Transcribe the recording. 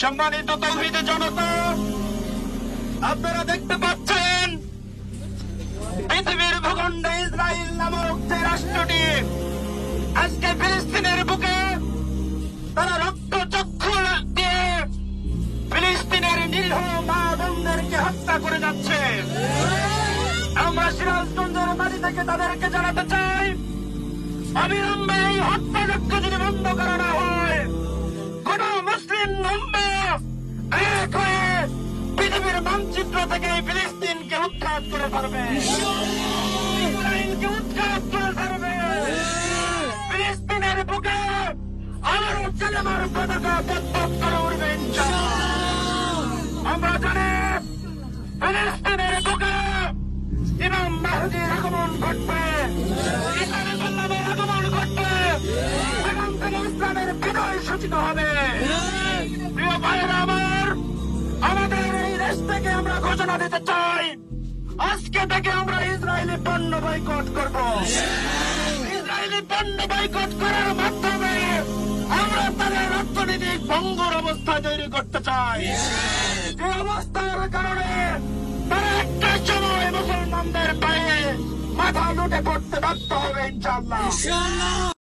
সম্মানিত তৌহিদ জনতা, আপনারা দেখতে পাচ্ছেন পৃথিবীর ভূখণ্ডে ইসরায়েল নামক যে রাষ্ট্রটি আজকে ফিলিস্তিনের বুকে তারা রক্তচক্ষু দিয়ে ফিলিস্তিনের নিরীহ মা বোনদেরকে হত্যা করে যাচ্ছে। আমরা সিরাজগঞ্জের মাটি থেকে তাদেরকে জানাতে চাই, অবিলম্বে এই হত্যাযজ্ঞ যদি বন্ধ করা না হয়, কোন মুসলিম উম্মাহ এক হয়ে পৃথিবীর মানচিত্র থেকে ফিলিস্তিনকে উৎখাত করে পারবে, ইসরায়েলকে উৎখাত করে পারবে। ফিলিস্তিনের বুকে আরো কালেমার পতাকা পতপত করে উঠবে ইনশাআল্লাহ। আমরা জানি ফিলিস্তিনের বুকে ইমাম মাহদীর আগমন ঘটবে, ঈসা আলাইহিসসালামের আগমন ঘটবে, সেখান থেকে ইসলামের বিজয় সূচিত হবে। প্রিয় ভাইয়েরা আমার, আমাদের এই দেশ থেকে আমরা ঘোষণা দিতে চাই, আজকে থেকে আমরা ইসরায়েলি পণ্য বয়কট করব। ইসরায়েলি পণ্য বয়কট করার মাধ্যমে আমরা তাদের অর্থনৈতিক ভঙ্গুর অবস্থা তৈরি করতে চাই, যে অবস্থার কারণে তারা একটা সময় মুসলমানদের পায়ে মাথা লুটে পড়তে বাধ্য হবে ইনশাআল্লাহ।